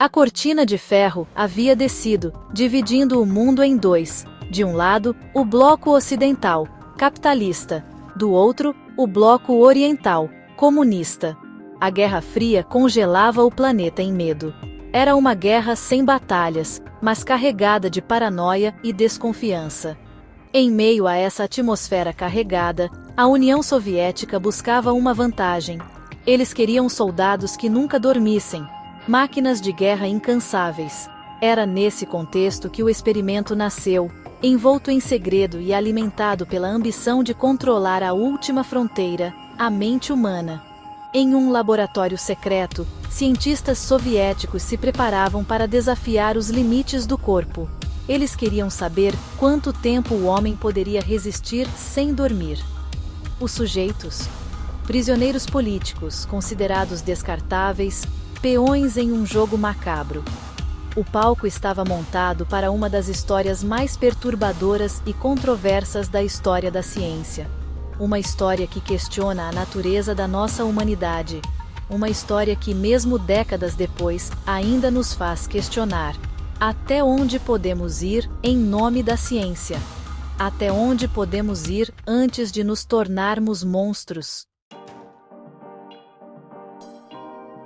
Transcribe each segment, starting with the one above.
A cortina de ferro havia descido, dividindo o mundo em dois. De um lado, o bloco ocidental, capitalista. Do outro, o bloco oriental, comunista. A Guerra Fria congelava o planeta em medo. Era uma guerra sem batalhas, mas carregada de paranoia e desconfiança. Em meio a essa atmosfera carregada, a União Soviética buscava uma vantagem. Eles queriam soldados que nunca dormissem, máquinas de guerra incansáveis. Era nesse contexto que o experimento nasceu, envolto em segredo e alimentado pela ambição de controlar a última fronteira, a mente humana. Em um laboratório secreto, cientistas soviéticos se preparavam para desafiar os limites do corpo. Eles queriam saber quanto tempo o homem poderia resistir sem dormir. Os sujeitos: prisioneiros políticos, considerados descartáveis, peões em um jogo macabro. O palco estava montado para uma das histórias mais perturbadoras e controversas da história da ciência. Uma história que questiona a natureza da nossa humanidade. Uma história que, mesmo décadas depois, ainda nos faz questionar: até onde podemos ir em nome da ciência? Até onde podemos ir antes de nos tornarmos monstros?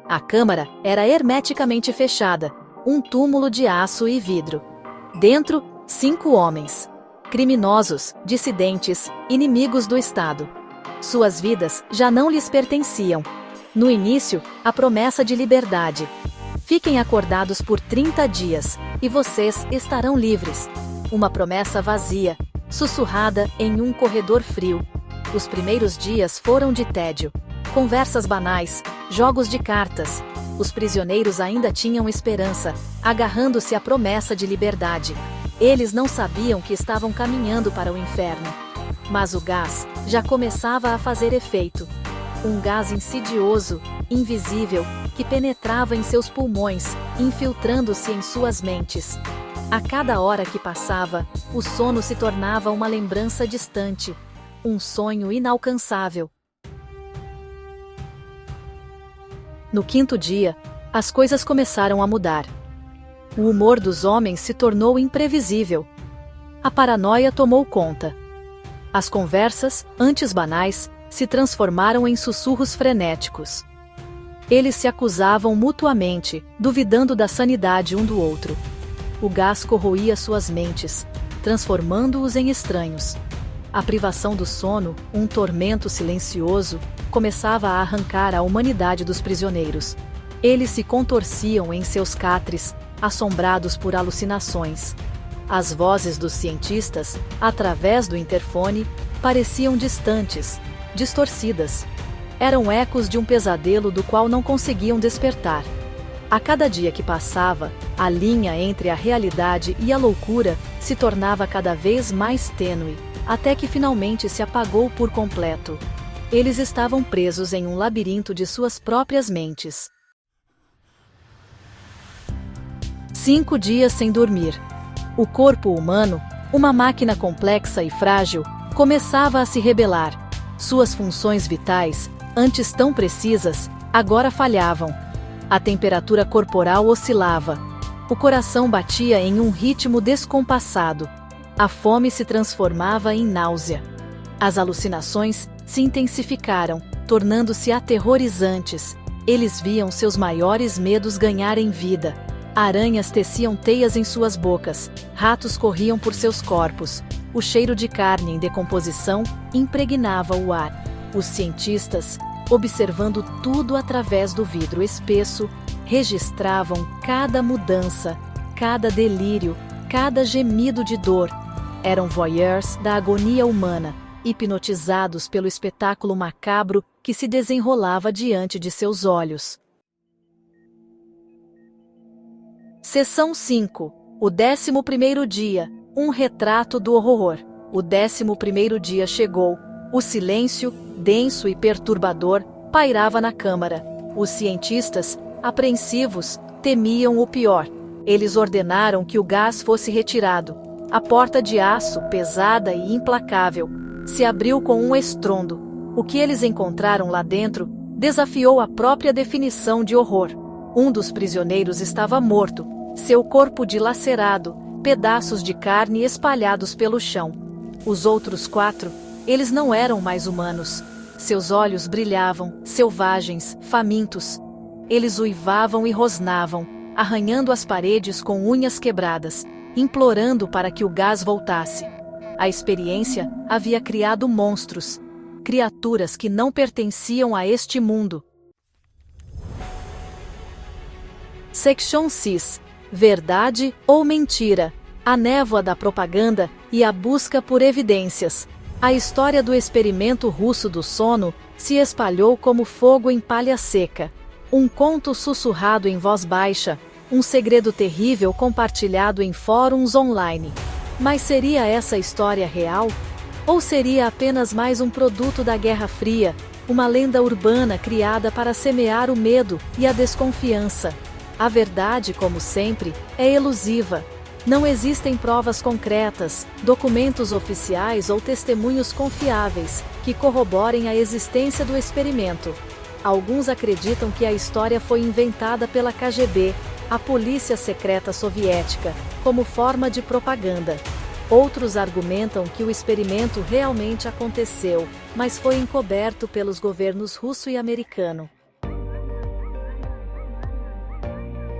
A câmara era hermeticamente fechada, um túmulo de aço e vidro. Dentro, 5 homens. Criminosos, dissidentes, inimigos do Estado. Suas vidas já não lhes pertenciam. No início, a promessa de liberdade. Fiquem acordados por 30 dias, e vocês estarão livres. Uma promessa vazia, sussurrada em um corredor frio. Os primeiros dias foram de tédio. Conversas banais, jogos de cartas. Os prisioneiros ainda tinham esperança, agarrando-se à promessa de liberdade. Eles não sabiam que estavam caminhando para o inferno. Mas o gás já começava a fazer efeito. Um gás insidioso, invisível, que penetrava em seus pulmões, infiltrando-se em suas mentes. A cada hora que passava, o sono se tornava uma lembrança distante, um sonho inalcançável. No 5º dia, as coisas começaram a mudar. O humor dos homens se tornou imprevisível. A paranoia tomou conta. As conversas, antes banais, se transformaram em sussurros frenéticos. Eles se acusavam mutuamente, duvidando da sanidade um do outro. O gás corroía suas mentes, transformando-os em estranhos. A privação do sono, um tormento silencioso, começava a arrancar a humanidade dos prisioneiros. Eles se contorciam em seus catres, assombrados por alucinações. As vozes dos cientistas, através do interfone, pareciam distantes, distorcidas. Eram ecos de um pesadelo do qual não conseguiam despertar. A cada dia que passava, a linha entre a realidade e a loucura se tornava cada vez mais tênue, até que finalmente se apagou por completo. Eles estavam presos em um labirinto de suas próprias mentes. 5 dias sem dormir. O corpo humano, uma máquina complexa e frágil, começava a se rebelar. Suas funções vitais, antes tão precisas, agora falhavam. A temperatura corporal oscilava. O coração batia em um ritmo descompassado. A fome se transformava em náusea. As alucinações se intensificaram, tornando-se aterrorizantes. Eles viam seus maiores medos ganharem vida. Aranhas teciam teias em suas bocas, ratos corriam por seus corpos. O cheiro de carne em decomposição impregnava o ar. Os cientistas, observando tudo através do vidro espesso, registravam cada mudança, cada delírio, cada gemido de dor. Eram voyeurs da agonia humana, hipnotizados pelo espetáculo macabro que se desenrolava diante de seus olhos. Seção 5. O 11º dia. Um retrato do horror. O 11º dia chegou. O silêncio, denso e perturbador, pairava na câmara. Os cientistas, apreensivos, temiam o pior. Eles ordenaram que o gás fosse retirado. A porta de aço, pesada e implacável, se abriu com um estrondo. O que eles encontraram lá dentro desafiou a própria definição de horror. Um dos prisioneiros estava morto, seu corpo dilacerado, pedaços de carne espalhados pelo chão. Os outros 4, eles não eram mais humanos. Seus olhos brilhavam, selvagens, famintos. Eles uivavam e rosnavam, arranhando as paredes com unhas quebradas, implorando para que o gás voltasse. A experiência havia criado monstros, criaturas que não pertenciam a este mundo. Section 6. Verdade ou mentira? A névoa da propaganda e a busca por evidências. A história do experimento russo do sono se espalhou como fogo em palha seca. Um conto sussurrado em voz baixa, um segredo terrível compartilhado em fóruns online. Mas seria essa história real? Ou seria apenas mais um produto da Guerra Fria, uma lenda urbana criada para semear o medo e a desconfiança? A verdade, como sempre, é elusiva. Não existem provas concretas, documentos oficiais ou testemunhos confiáveis que corroborem a existência do experimento. Alguns acreditam que a história foi inventada pela KGB, a polícia secreta soviética, como forma de propaganda. Outros argumentam que o experimento realmente aconteceu, mas foi encoberto pelos governos russo e americano.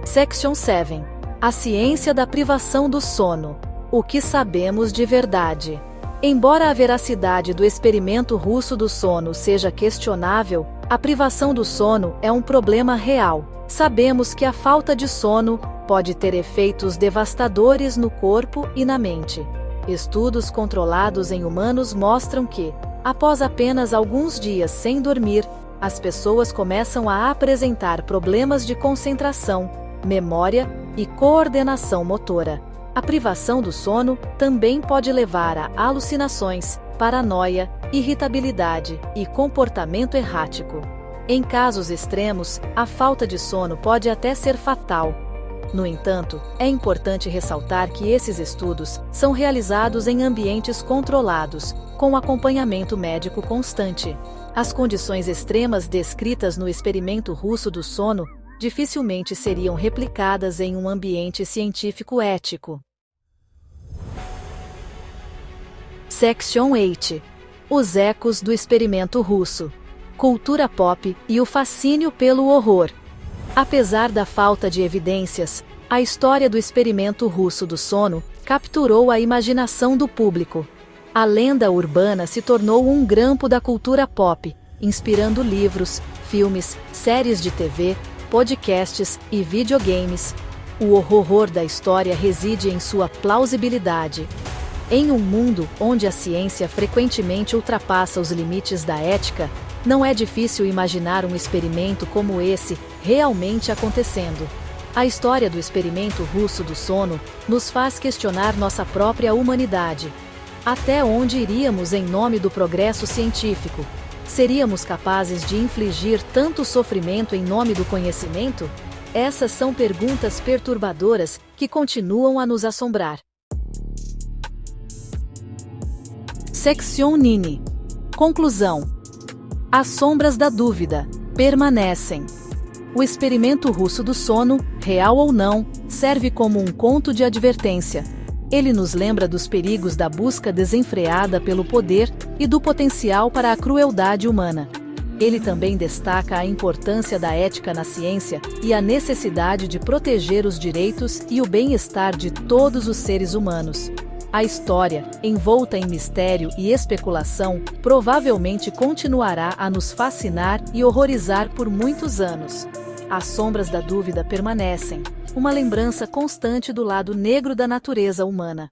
Section 7. A ciência da privação do sono. O que sabemos de verdade? Embora a veracidade do experimento russo do sono seja questionável, a privação do sono é um problema real. Sabemos que a falta de sono pode ter efeitos devastadores no corpo e na mente. Estudos controlados em humanos mostram que, após apenas alguns dias sem dormir, as pessoas começam a apresentar problemas de concentração, memória e coordenação motora. A privação do sono também pode levar a alucinações, paranoia, irritabilidade e comportamento errático. Em casos extremos, a falta de sono pode até ser fatal. No entanto, é importante ressaltar que esses estudos são realizados em ambientes controlados, com acompanhamento médico constante. As condições extremas descritas no experimento russo do sono dificilmente seriam replicadas em um ambiente científico ético. Section 8. Os ecos do experimento russo. Cultura pop e o fascínio pelo horror. Apesar da falta de evidências, a história do experimento russo do sono capturou a imaginação do público. A lenda urbana se tornou um grampo da cultura pop, inspirando livros, filmes, séries de TV, podcasts e videogames. O horror da história reside em sua plausibilidade. Em um mundo onde a ciência frequentemente ultrapassa os limites da ética, não é difícil imaginar um experimento como esse realmente acontecendo. A história do experimento russo do sono nos faz questionar nossa própria humanidade. Até onde iríamos em nome do progresso científico? Seríamos capazes de infligir tanto sofrimento em nome do conhecimento? Essas são perguntas perturbadoras que continuam a nos assombrar. Section 9. Conclusão. As sombras da dúvida permanecem. O experimento russo do sono, real ou não, serve como um conto de advertência. Ele nos lembra dos perigos da busca desenfreada pelo poder e do potencial para a crueldade humana. Ele também destaca a importância da ética na ciência e a necessidade de proteger os direitos e o bem-estar de todos os seres humanos. A história, envolta em mistério e especulação, provavelmente continuará a nos fascinar e horrorizar por muitos anos. As sombras da dúvida permanecem, uma lembrança constante do lado negro da natureza humana.